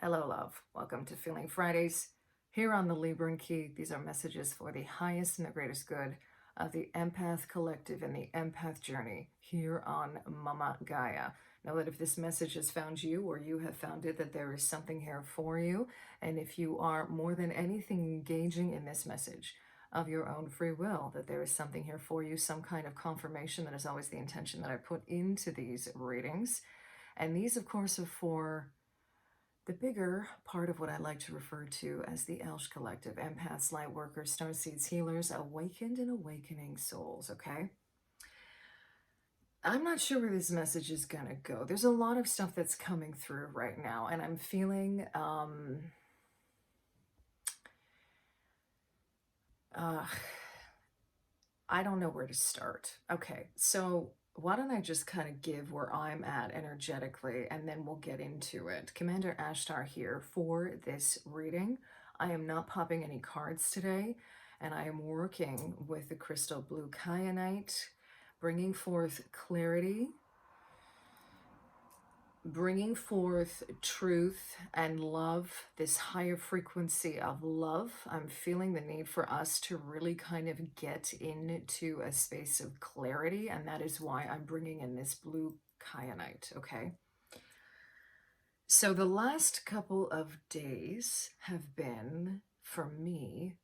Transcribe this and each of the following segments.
Hello, love. Welcome to Feeling Fridays. Here on the Libran Key, these are messages for the highest and the greatest good of the Empath Collective and the Empath Journey here on Mama Gaia. Know that if this message has found you or you have found it, that there is something here for you. And if you are more than anything engaging in this message of your own free will, that there is something here for you, some kind of confirmation. That is always the intention that I put into these readings. And these, of course, are for the bigger part of what I like to refer to as the Elsh Collective, empaths, light workers, starseeds, healers, awakened and awakening souls, okay? I'm not sure where this message is going to go. There's a lot of stuff that's coming through right now, and I'm feeling, I don't know where to start. Okay, so why don't I just kind of give where I'm at energetically, and then we'll get into it. Commander Ashtar here for this reading. I am not popping any cards today, and I am working with the crystal blue kyanite, bringing forth clarity, bringing forth truth and love, this higher frequency of love. I'm feeling the need for us to really kind of get into a space of clarity, and that is why I'm bringing in this blue kyanite, okay? So the last couple of days have been, for me,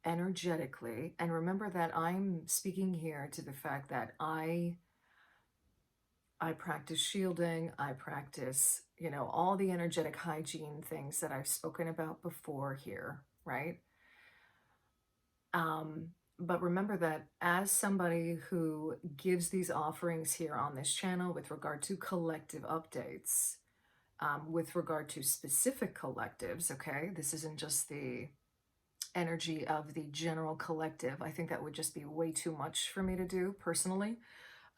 energetically, and remember that I'm speaking here to the fact that I practice shielding, I practice, all the energetic hygiene things that I've spoken about before here, right? But remember that as somebody who gives these offerings here on this channel with regard to collective updates, with regard to specific collectives, okay? This isn't just the energy of the general collective. I think that would just be way too much for me to do personally.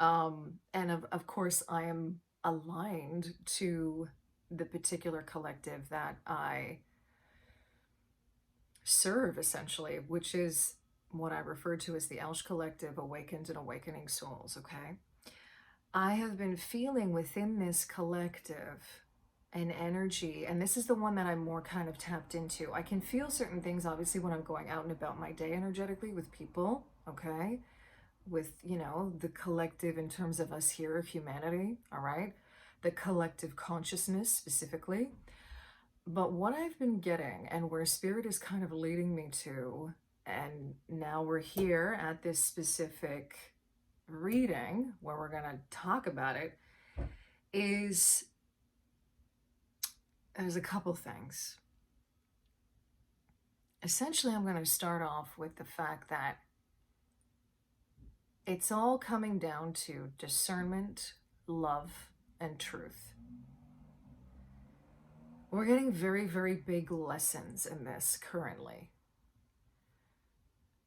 And of course, I am aligned to the particular collective that I serve, essentially, which is what I refer to as the Elsh Collective, Awakened and Awakening Souls, okay? I have been feeling within this collective an energy, and this is the one that I'm more kind of tapped into. I can feel certain things, obviously, when I'm going out and about my day energetically with people, okay? With, the collective in terms of us here, humanity, all right? The collective consciousness specifically. But what I've been getting and where spirit is kind of leading me to, and now we're here at this specific reading where we're going to talk about it, is there's a couple things. Essentially, I'm going to start off with the fact that it's all coming down to discernment, love, and truth. We're getting very, very big lessons in this currently.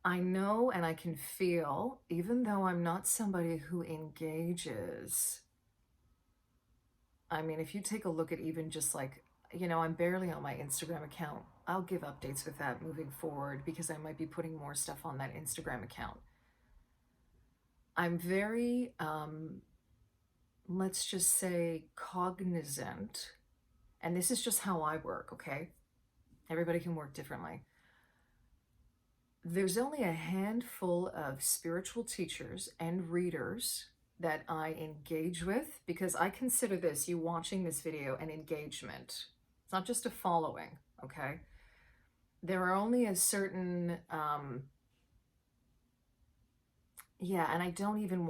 I know and I can feel, even though I'm not somebody who engages, I mean, if you take a look at even just like, I'm barely on my Instagram account. I'll give updates with that moving forward because I might be putting more stuff on that Instagram account. I'm very, let's just say, cognizant, and this is just how I work, okay? Everybody can work differently. There's only a handful of spiritual teachers and readers that I engage with, because I consider this, you watching this video, an engagement. It's not just a following, okay? There are only a certain, and I don't even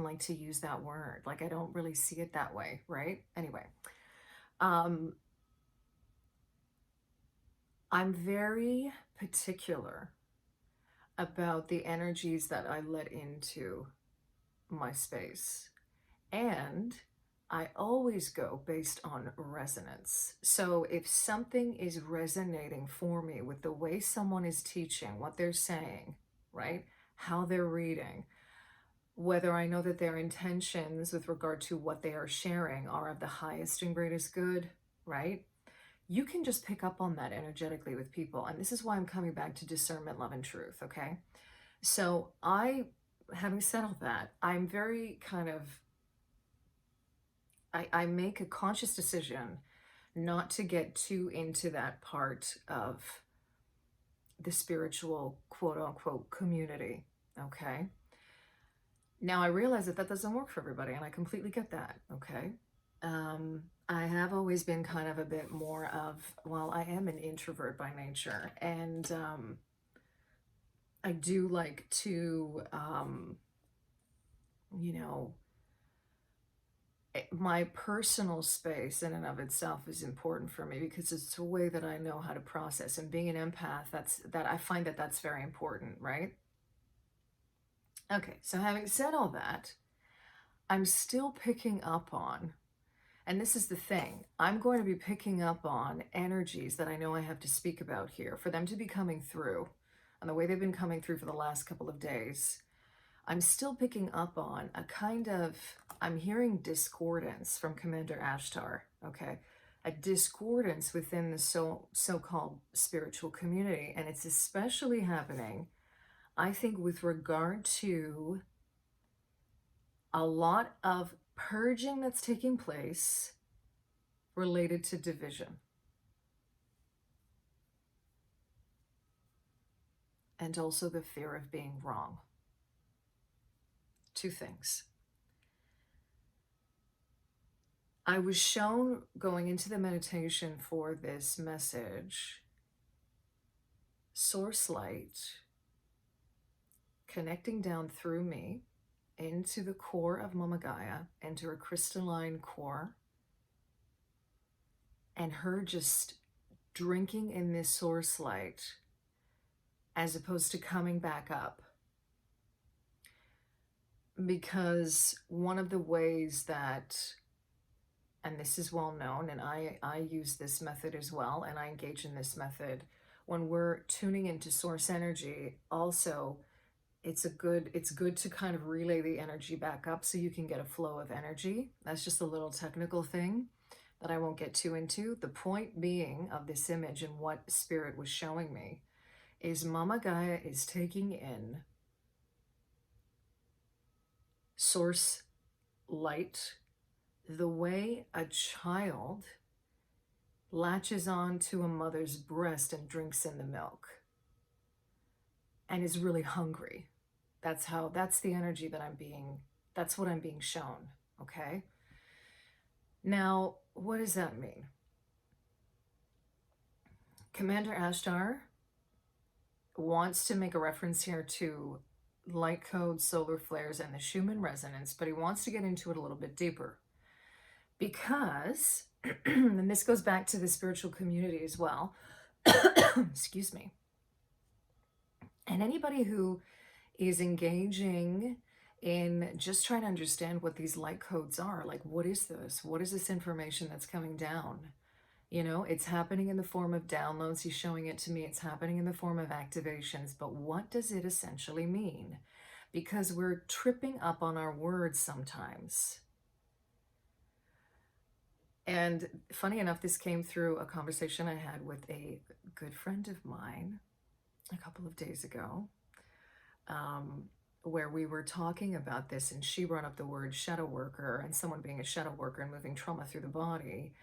like to use that word. Like, I don't really see it that way, right? Anyway, I'm very particular about the energies that I let into my space. And I always go based on resonance. So if something is resonating for me with the way someone is teaching, what they're saying, right? How they're reading, whether I know that their intentions with regard to what they are sharing are of the highest and greatest good, right? You can just pick up on that energetically with people. And this is why I'm coming back to discernment, love, and truth, okay? So having said all that, I'm very kind of, I make a conscious decision not to get too into that part of the spiritual quote unquote community. Okay. Now I realize that that doesn't work for everybody, and I completely get that. Okay. I have always been kind of a bit more of, well, I am an introvert by nature, and I do like to, you know, my personal space in and of itself is important for me because it's a way that I know how to process. And being an empath, that I find that that's very important, right? Okay, so having said all that, I'm still picking up on, and this is the thing, I'm going to be picking up on energies that I know I have to speak about here for them to be coming through, and the way they've been coming through for the last couple of days. I'm still picking up on a kind of, I'm hearing discordance from Commander Ashtar, okay? A discordance within the so-called spiritual community. And it's especially happening, I think, with regard to a lot of purging that's taking place related to division. And also the fear of being wrong. Two things. I was shown going into the meditation for this message, source light connecting down through me into the core of Mama Gaia, into her crystalline core, and her just drinking in this source light as opposed to coming back up. Because one of the ways that, and this is well known, and I use this method as well, and I engage in this method when we're tuning into source energy. Also, it's good to kind of relay the energy back up so you can get a flow of energy. That's just a little technical thing that I won't get too into. The point being of this image and what Spirit was showing me is Mama Gaia is taking in source light the way a child latches on to a mother's breast and drinks in the milk and is really hungry. That's the energy that that's what I'm being shown. Okay. Now, what does that mean? Commander Ashtar wants to make a reference here to light codes, solar flares, and the Schumann resonance, but he wants to get into it a little bit deeper. Because, and this goes back to the spiritual community as well, excuse me, and anybody who is engaging in just trying to understand what these light codes are, like, what is this? What is this information that's coming down? You know, it's happening in the form of downloads. He's showing it to me. It's happening in the form of activations. But what does it essentially mean? Because we're tripping up on our words sometimes. And funny enough, this came through a conversation I had with a good friend of mine a couple of days ago, where we were talking about this, and she brought up the word shadow worker and someone being a shadow worker and moving trauma through the body,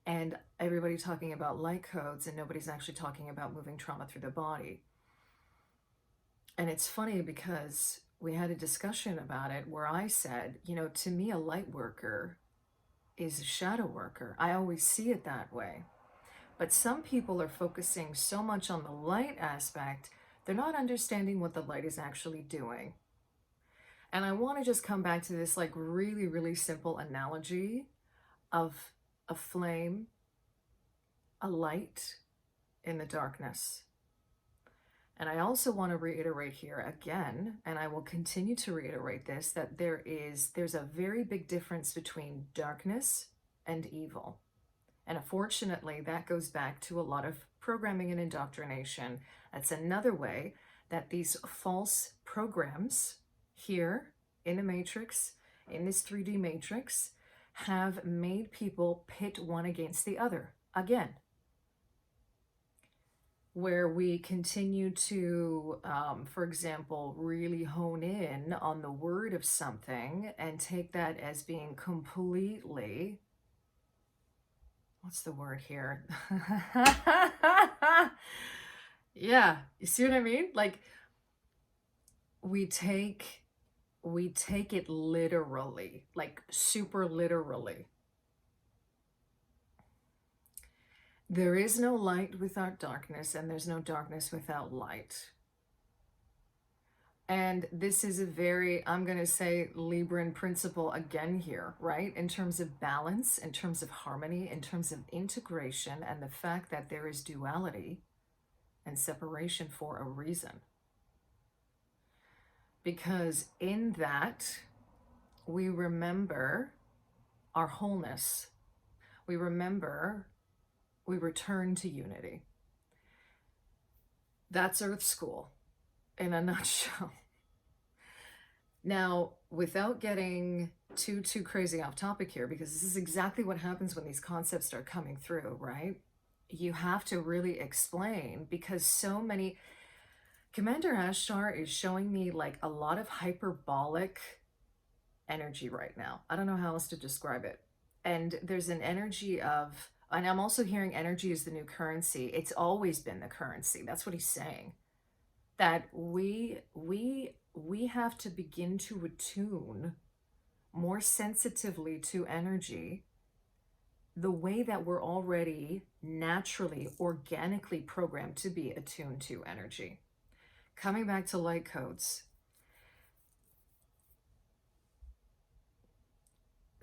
and everybody talking about light codes, and nobody's actually talking about moving trauma through the body. And it's funny because we had a discussion about it where I said, you know, to me, a light worker is a shadow worker. I always see it that way. But some people are focusing so much on the light aspect, they're not understanding what the light is actually doing. And I want to just come back to this like really, really simple analogy of a flame, a light in the darkness. And I also want to reiterate here again, and I will continue to reiterate this, that there's a very big difference between darkness and evil. And unfortunately, that goes back to a lot of programming and indoctrination. That's another way that these false programs here in the matrix, in this 3D matrix, have made people pit one against the other again, where we continue to, for example, really hone in on the word of something and take that as being completely, what's the word here? Yeah, you see what I mean? Like we take it literally, like super literally. There is no light without darkness, and there's no darkness without light. And this is a very, I'm going to say, Libran principle again here, right? In terms of balance, in terms of harmony, in terms of integration, and the fact that there is duality and separation for a reason. Because in that, we remember our wholeness. We remember, we return to unity. That's Earth School in a nutshell. Now, without getting too crazy off topic here, because this is exactly what happens when these concepts start coming through, right? You have to really explain, because so many, Commander Ashtar is showing me like a lot of hyperbolic energy right now. I don't know how else to describe it. And there's an energy of, and I'm also hearing energy is the new currency. It's always been the currency. That's what he's saying. That we have to begin to attune more sensitively to energy the way that we're already naturally, organically programmed to be attuned to energy. Coming back to light codes.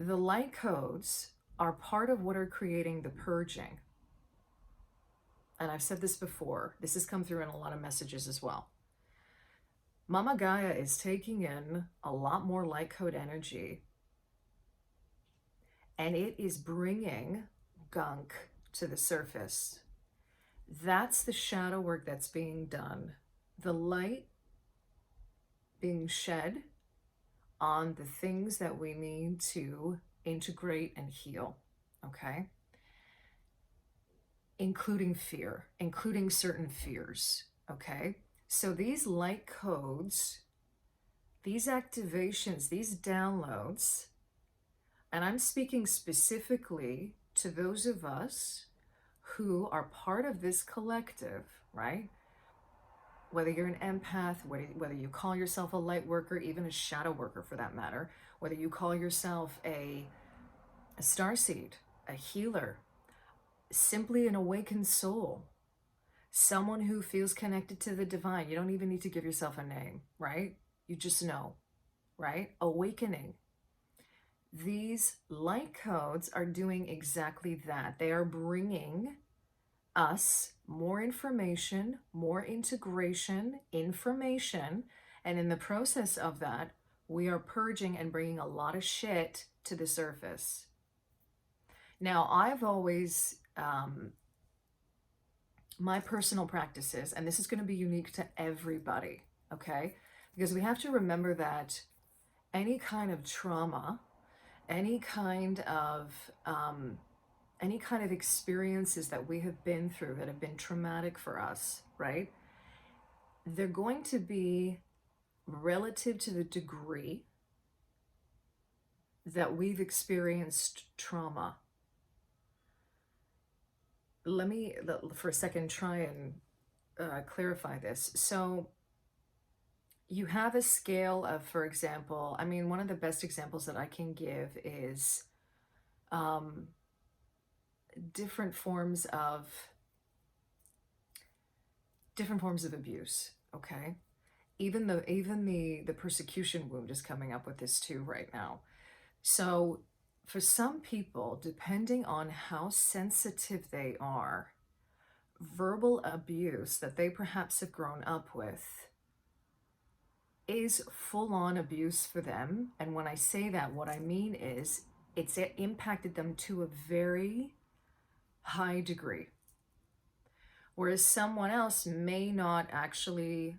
The light codes are part of what are creating the purging. And I've said this before. This has come through in a lot of messages as well. Mama Gaia is taking in a lot more light code energy, and it is bringing gunk to the surface. That's the shadow work that's being done. The light being shed on the things that we need to integrate and heal, okay? Including fear, including certain fears, okay? So these light codes, these activations, these downloads, and I'm speaking specifically to those of us who are part of this collective, right? Whether you're an empath, whether you call yourself a light worker, even a shadow worker for that matter, whether you call yourself a starseed, a healer, simply an awakened soul, someone who feels connected to the divine. You don't even need to give yourself a name, right? You just know, right? Awakening. These light codes are doing exactly that. They are bringing us more information, more integration, information, and in the process of that, we are purging and bringing a lot of shit to the surface. Now, I've always, my personal practices, and this is going to be unique to everybody, okay? Because we have to remember that any kind of trauma, any kind of experiences that we have been through that have been traumatic for us, right? They're going to be relative to the degree that we've experienced trauma. Let me, for a second, try and clarify this. So you have a scale of, for example, I mean, one of the best examples that I can give is different forms of abuse, okay? Even the persecution wound is coming up with this too right now. So for some people, depending on how sensitive they are, verbal abuse that they perhaps have grown up with is full-on abuse for them. And when I say that, what I mean is it's impacted them to a very high degree. Whereas someone else may not actually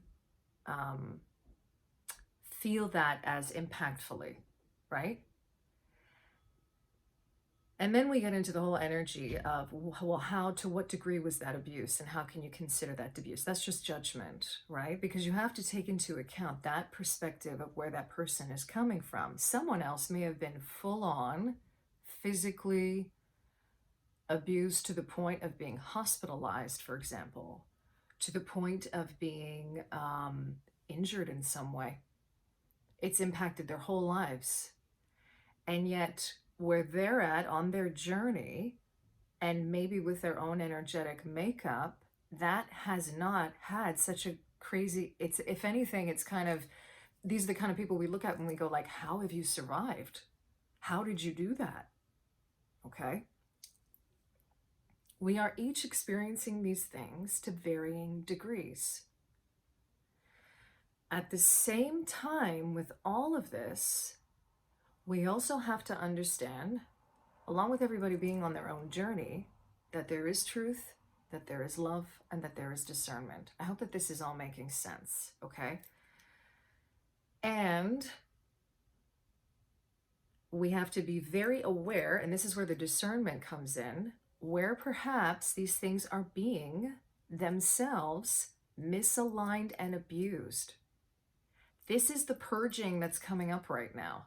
feel that as impactfully, right? And then we get into the whole energy of, well, how, to what degree was that abuse, and how can you consider that abuse? That's just judgment, right? Because you have to take into account that perspective of where that person is coming from. Someone else may have been full on, physically abused to the point of being hospitalized, for example, to the point of being injured in some way. It's impacted their whole lives. And yet, where they're at on their journey, and maybe with their own energetic makeup, that has not had such a crazy, it's, if anything, it's kind of, these are the kind of people we look at when we go like, how have you survived? How did you do that? Okay. We are each experiencing these things to varying degrees. At the same time, with all of this, we also have to understand, along with everybody being on their own journey, that there is truth, that there is love, and that there is discernment. I hope that this is all making sense, okay? And we have to be very aware, and this is where the discernment comes in, where perhaps these things are being themselves misaligned and abused. This is the purging that's coming up right now.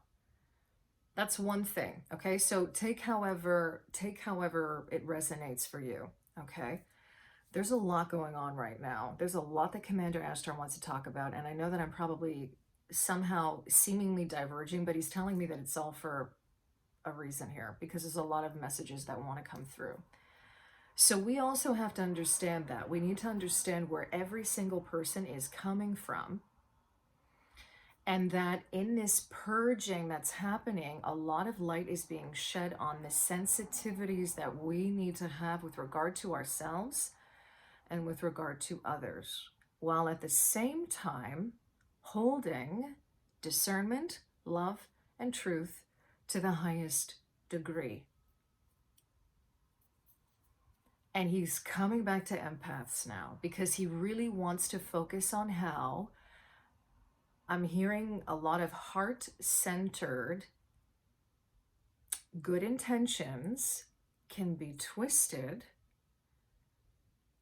That's one thing, okay? So take however it resonates for you, okay? There's a lot going on right now. There's a lot that Commander Ashtar wants to talk about, and I know that I'm probably somehow seemingly diverging, but he's telling me that it's all for a reason here, because there's a lot of messages that want to come through. So we also have to understand that. We need to understand where every single person is coming from, and that in this purging that's happening, a lot of light is being shed on the sensitivities that we need to have with regard to ourselves and with regard to others, while at the same time holding discernment, love, and truth to the highest degree. And he's coming back to empaths now because he really wants to focus on how I'm hearing a lot of heart-centered good intentions can be twisted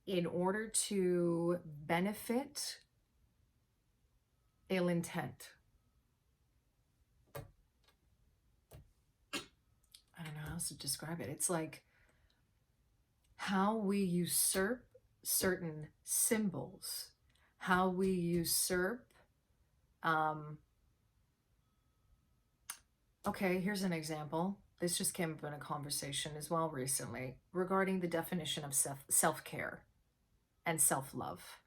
in order to benefit ill intent. I don't know how else to describe it. It's like how we usurp certain symbols, how we usurp okay, here's an example. This just came up in a conversation as well recently regarding the definition of self-care and self-love.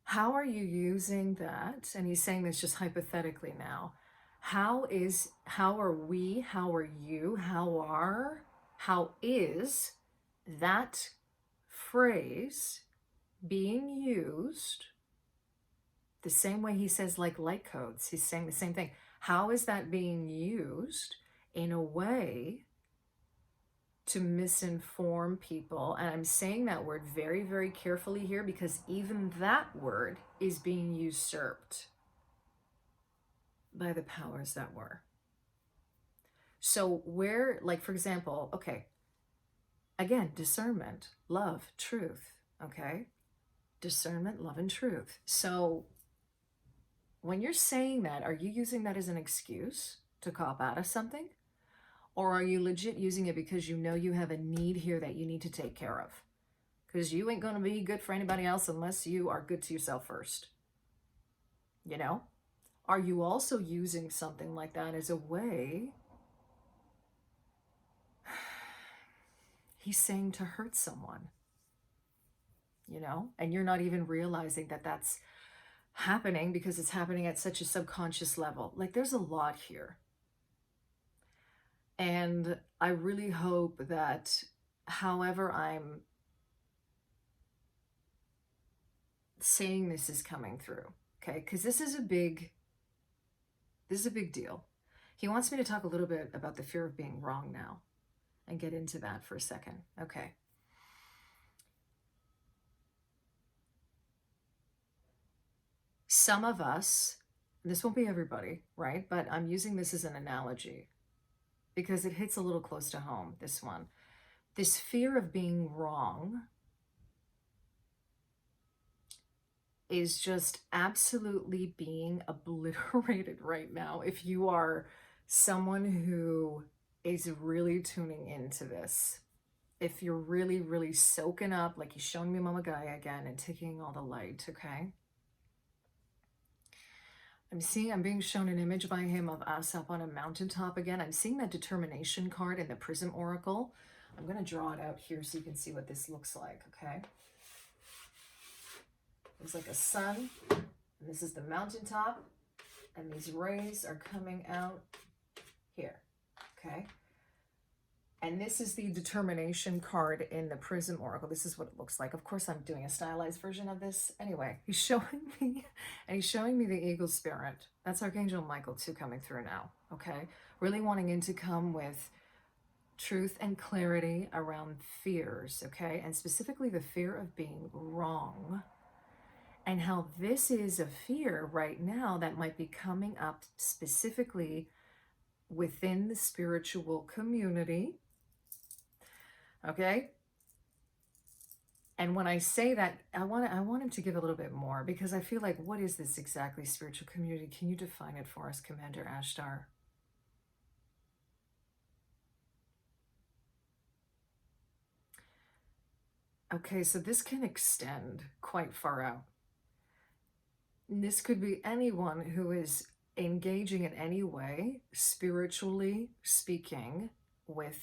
How are you using that? And he's saying this just hypothetically now. How is that phrase being used the same way he says like light codes? He's saying the same thing. How is that being used in a way to misinform people? And I'm saying that word very, very carefully here because even that word is being usurped by the powers that were. So where, like, for example, okay, again, discernment, love, truth, okay? Discernment, love, and truth. So when you're saying that, are you using that as an excuse to cop out of something? Or are you legit using it because you know you have a need here that you need to take care of? Because you ain't going to be good for anybody else unless you are good to yourself first. You know? Are you also using something like that as a way, he's saying, to hurt someone? You know? And you're not even realizing that that's happening because it's happening at such a subconscious level. Like, there's a lot here. And I really hope that however I'm saying this is coming through, okay? Because this is a big deal. He wants me to talk a little bit about the fear of being wrong now and get into that for a second. Okay. Some of us, this won't be everybody, right? But I'm using this as an analogy because it hits a little close to home, this one. This fear of being wrong is just absolutely being obliterated right now. If you are someone who is really tuning into this. If you're really, really soaking up, like he's showing me Mama Gaia again and taking all the light, okay? I'm being shown an image by him of us up on a mountaintop again. I'm seeing that determination card in the Prism Oracle. I'm going to draw it out here so you can see what this looks like, okay? Looks like a sun, and this is the mountaintop, and these rays are coming out here, okay? And this is the determination card in the Prism Oracle. This is what it looks like. Of course, I'm doing a stylized version of this. Anyway, he's showing me, and he's showing me the eagle spirit. That's Archangel Michael too coming through now, okay? Really wanting him to come with truth and clarity around fears, okay? And specifically the fear of being wrong. And how this is a fear right now that might be coming up specifically within the spiritual community. Okay. And when I say that, I want him to give a little bit more, because I feel like, what is this exactly, spiritual community? Can you define it for us, Commander Ashtar? Okay, so this can extend quite far out. This could be anyone who is engaging in any way, spiritually speaking, with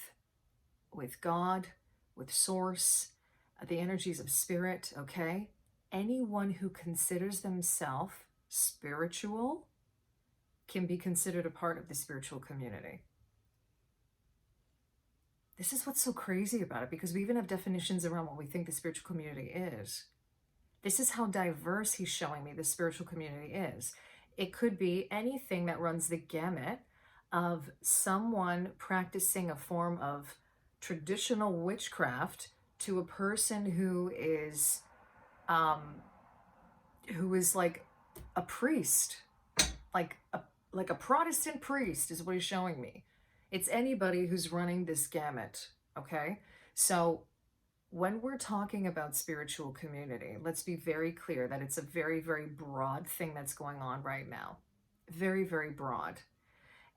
God, with Source, the energies of spirit, okay? Anyone who considers themselves spiritual can be considered a part of the spiritual community. This is what's so crazy about it, because we even have definitions around what we think the spiritual community is. This is how diverse he's showing me the spiritual community is. It could be anything that runs the gamut of someone practicing a form of traditional witchcraft to a person who is like a priest, like a Protestant priest is what he's showing me. It's anybody who's running this gamut, okay? So when we're talking about spiritual community, let's be very clear that it's a very, very broad thing that's going on right now. Very, very broad.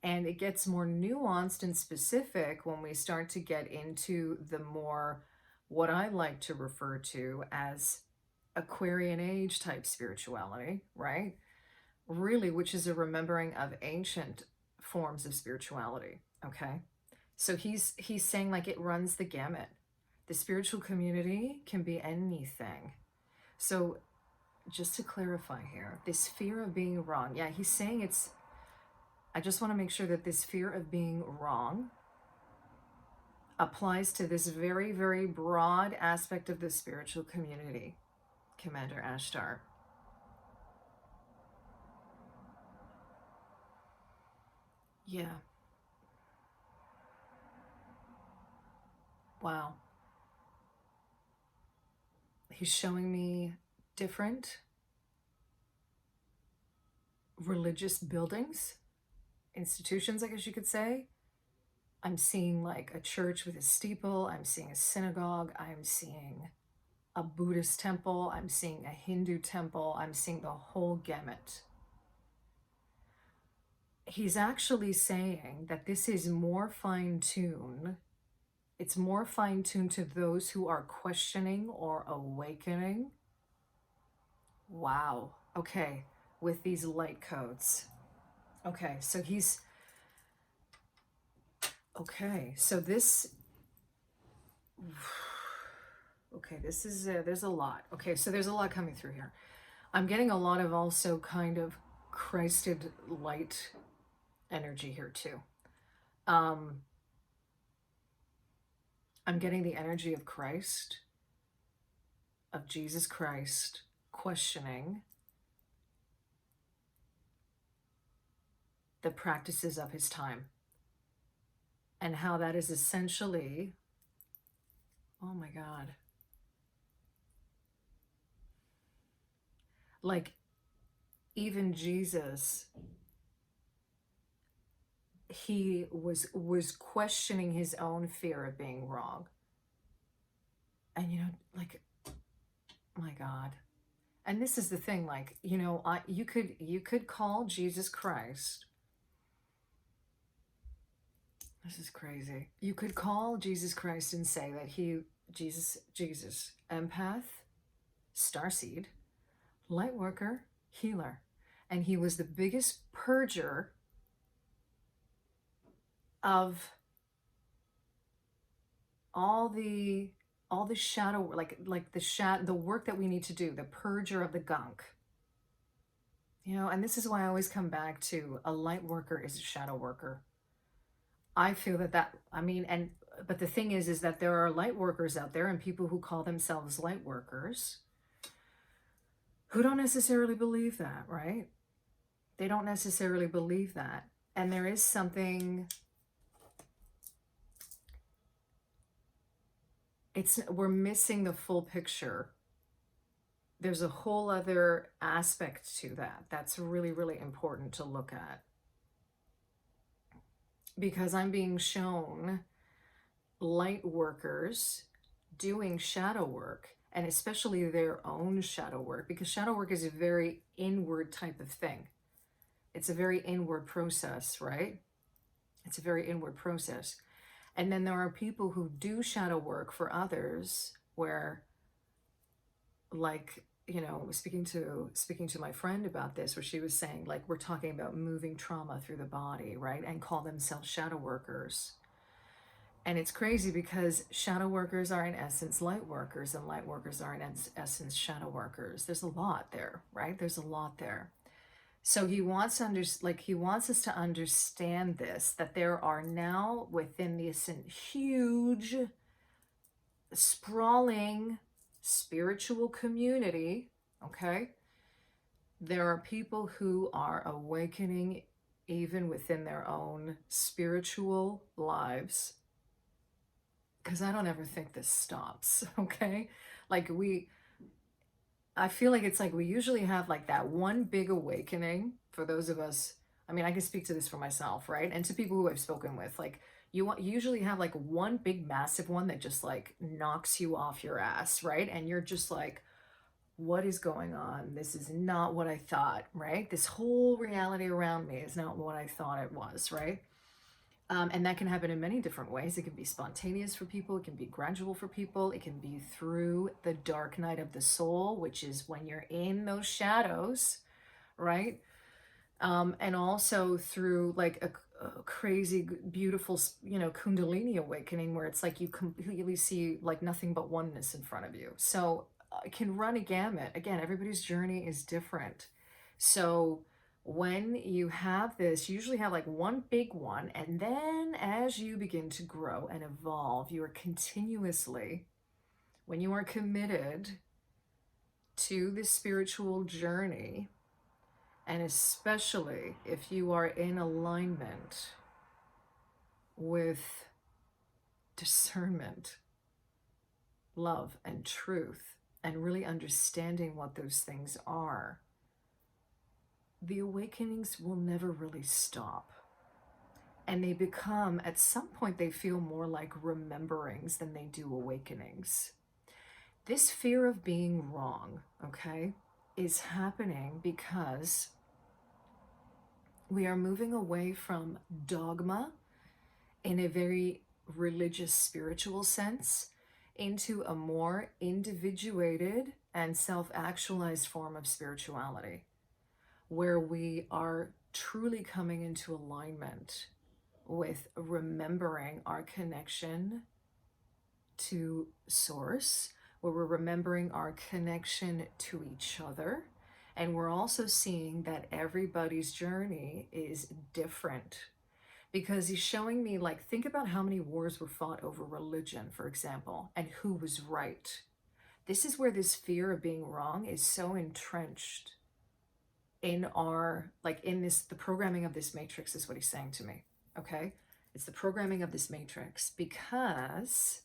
And it gets more nuanced and specific when we start to get into the more, what I like to refer to as Aquarian age type spirituality, right? Really, which is a remembering of ancient forms of spirituality, okay? So he's saying like it runs the gamut. The spiritual community can be anything. So just to clarify here, this fear of being wrong, yeah, he's saying it's, I just want to make sure that this fear of being wrong applies to this very, very broad aspect of the spiritual community, Commander Ashtar. Yeah. Wow. He's showing me different religious buildings, institutions, I guess you could say. I'm seeing like a church with a steeple. I'm seeing a synagogue. I'm seeing a Buddhist temple. I'm seeing a Hindu temple. I'm seeing the whole gamut. He's actually saying that this is more fine-tuned. It's more fine-tuned to those who are questioning or awakening. Wow. Okay. With these light codes. Okay. So he's... Okay. So this... Okay. This is... there's a lot. Okay. So there's a lot coming through here. I'm getting a lot of also kind of Christed light energy here too. I'm getting the energy of Christ, of Jesus Christ, questioning the practices of his time, and how that is essentially, oh my God, like even Jesus, he was questioning his own fear of being wrong. And you know, like, my God. And this is the thing, like, you know, you could call Jesus Christ This is crazy. You could call Jesus Christ and say that Jesus, empath, starseed, light worker, healer. And he was the biggest purger of all the shadow, the work that we need to do, the purger of the gunk. You know, and this is why I always come back to a light worker is a shadow worker. I feel I mean, but the thing is that there are light workers out there and people who call themselves light workers who don't necessarily believe that, right? They don't necessarily believe that. And there is something, we're missing the full picture. There's a whole other aspect to that that's really, really important to look at. Because I'm being shown light workers doing shadow work, and especially their own shadow work, because shadow work is a very inward type of thing. It's a very inward process, right? It's a very inward process. And then there are people who do shadow work for others where, like, you know, speaking to my friend about this, where she was saying, like, we're talking about moving trauma through the body, right? And call themselves shadow workers. And it's crazy because shadow workers are in essence light workers, and light workers are in essence shadow workers. There's a lot there, right? There's a lot there. So he wants us to understand this, that there are now within this huge, sprawling spiritual community, okay? There are people who are awakening even within their own spiritual lives. Because I don't ever think this stops, okay? I feel like it's like we usually have like that one big awakening for those of us. I mean, I can speak to this for myself, right? And to people who I've spoken with, like you usually have like one big massive one that just like knocks you off your ass, right? And you're just like, what is going on? This is not what I thought, right? This whole reality around me is not what I thought it was, right? And that can happen in many different ways. It can be spontaneous for people. It can be gradual for people. It can be through the dark night of the soul, which is when you're in those shadows, right? And also through like a crazy, beautiful, you know, Kundalini awakening where it's like you completely see like nothing but oneness in front of you. So it can run a gamut. Again, everybody's journey is different. So when you have this, you usually have like one big one, and then as you begin to grow and evolve, you are continuously, when you are committed to this spiritual journey, and especially if you are in alignment with discernment, love, and truth, and really understanding what those things are, the awakenings will never really stop. And they become, at some point, they feel more like rememberings than they do awakenings. This fear of being wrong, okay, is happening because we are moving away from dogma in a very religious, spiritual sense into a more individuated and self-actualized form of spirituality, where we are truly coming into alignment with remembering our connection to source, where we're remembering our connection to each other. And we're also seeing that everybody's journey is different, because he's showing me, like, think about how many wars were fought over religion, for example, and who was right. This is where this fear of being wrong is so entrenched in our, like, in this, the programming of this matrix is what he's saying to me, okay? It's the programming of this matrix, because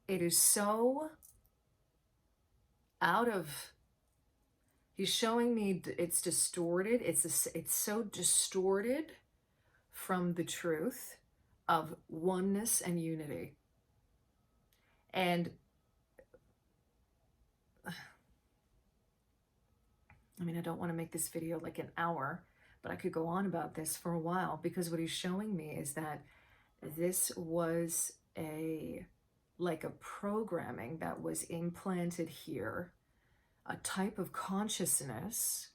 it is so out of, he's showing me it's distorted. It's so distorted from the truth of oneness and unity. And I mean, I don't want to make this video like an hour, But I could go on about this for a while, because what he's showing me is that this was like a programming that was implanted here, a type of consciousness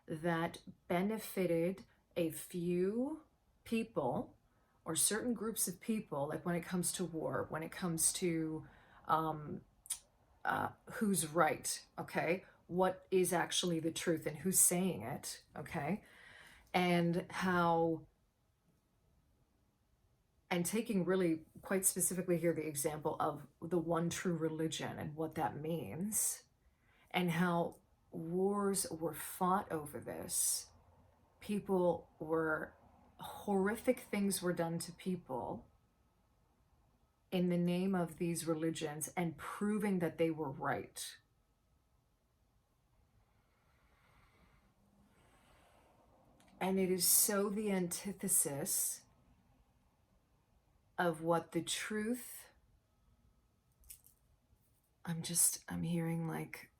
that benefited a few people or certain groups of people, like when it comes to war, when it comes to um, who's right, okay? What is actually the truth and who's saying it, okay? And how, and taking really quite specifically here the example of the one true religion and what that means, and how wars were fought over this. People were, horrific things were done to people in the name of these religions and proving that they were right. And it is so the antithesis of what the truth, I'm hearing like,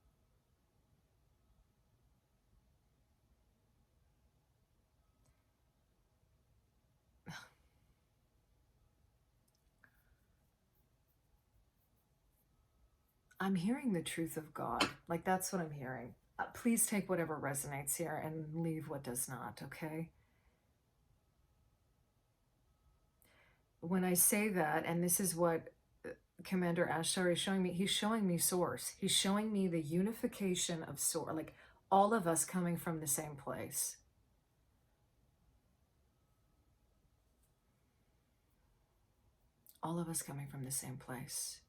I'm hearing the truth of God. Like, that's what I'm hearing. Please take whatever resonates here and leave what does not, okay? When I say that, and this is what Commander Ashtar is showing me, he's showing me source. He's showing me the unification of source, like all of us coming from the same place. All of us coming from the same place.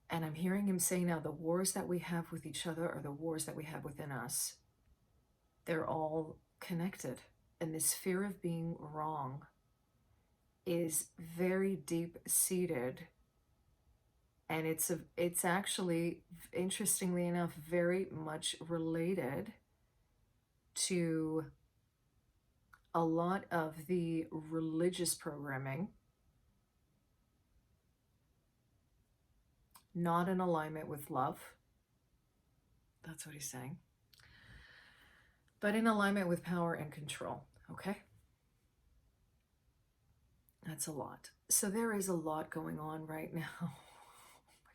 And I'm hearing him say now, the wars that we have with each other are the wars that we have within us. They're all connected. And this fear of being wrong is very deep seated. And it's actually, interestingly enough, very much related to a lot of the religious programming, not in alignment with love. That's what he's saying. But in alignment with power and control, okay? That's a lot. So there is a lot going on right now. Oh my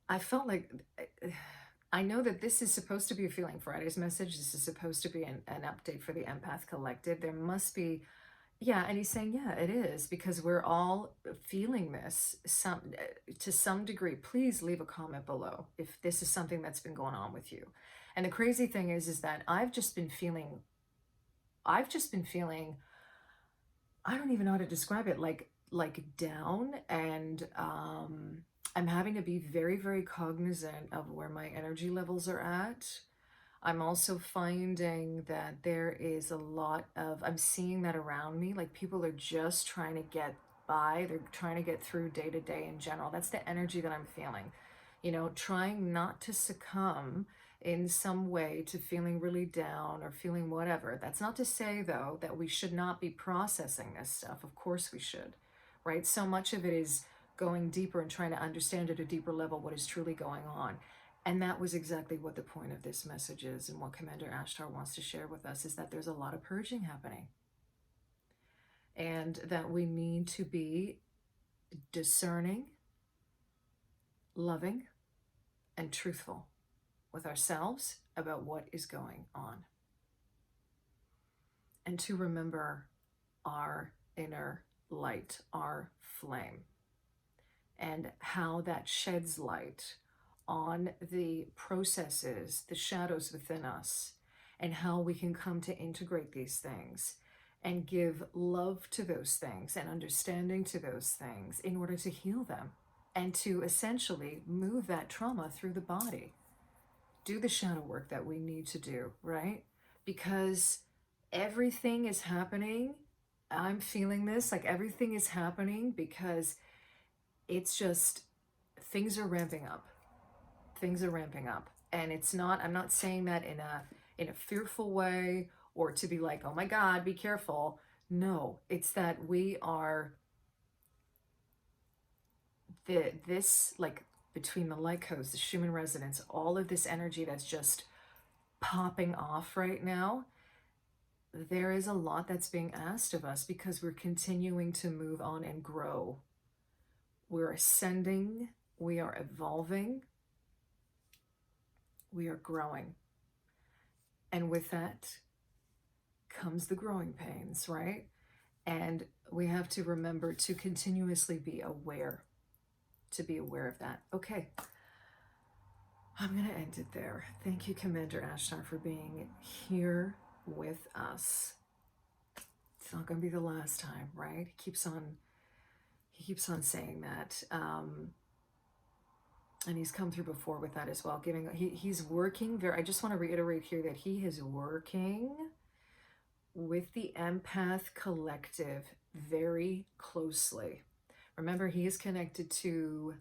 God. I felt like, I know that this is supposed to be a Feeling Fridays message. This is supposed to be an update for the Empath Collective. There must be, yeah, and he's saying, yeah, it is, because we're all feeling this to some degree. Please leave a comment below if this is something that's been going on with you. And the crazy thing is that I've just been feeling, I don't even know how to describe it, like down, and I'm having to be very, very cognizant of where my energy levels are at. I'm also finding that there is a lot of, I'm seeing that around me, like people are just trying to get by. They're trying to get through day to day in general. That's the energy that I'm feeling, you know, trying not to succumb in some way to feeling really down or feeling whatever. That's not to say, though, that we should not be processing this stuff. Of course we should, right? So much of it is going deeper and trying to understand at a deeper level what is truly going on. And that was exactly what the point of this message is, and what Commander Ashtar wants to share with us, is that there's a lot of purging happening. And that we need to be discerning, loving, and truthful with ourselves about what is going on. And to remember our inner light, our flame, and how that sheds light on the processes, the shadows within us, and how we can come to integrate these things and give love to those things and understanding to those things in order to heal them and to essentially move that trauma through the body. Do the shadow work that we need to do, right? Because everything is happening. I'm feeling this, like everything is happening because it's just, things are ramping up. Things are ramping up. And it's not, I'm not saying that in a fearful way or to be like, oh my God, be careful. No, it's that we are, this, like between the light codes, the Schumann resonance, all of this energy that's just popping off right now, there is a lot that's being asked of us because we're continuing to move on and grow. We're ascending, we are evolving, we are growing. And with that comes the growing pains, right? And we have to remember to continuously be aware, of that. Okay, I'm going to end it there. Thank you, Commander Ashtar, for being here with us. It's not going to be the last time, right? He keeps on saying that. And he's come through before with that as well. He's working I just want to reiterate here that he is working with the Empath Collective very closely. Remember, he is connected to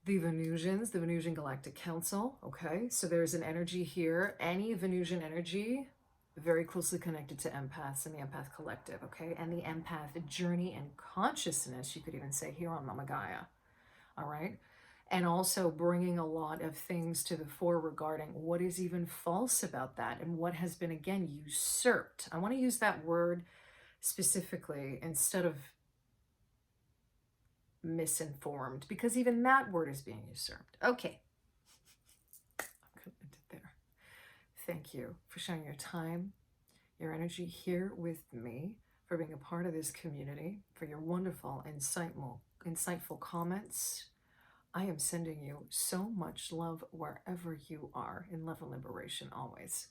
the Venusians, the Venusian Galactic Council. Okay, so there's an energy here. Any Venusian energy very closely connected to empaths and the Empath Collective. Okay, and the Empath Journey and consciousness, you could even say, here on Mama Gaia. All right. And also bringing a lot of things to the fore regarding what is even false about that and what has been, again, usurped. I want to use that word specifically instead of misinformed, because even that word is being usurped. Okay. I'm going to end it there. Thank you for sharing your time, your energy here with me, for being a part of this community, for your wonderful, insightful comments. I am sending you so much love wherever you are, in love and liberation always.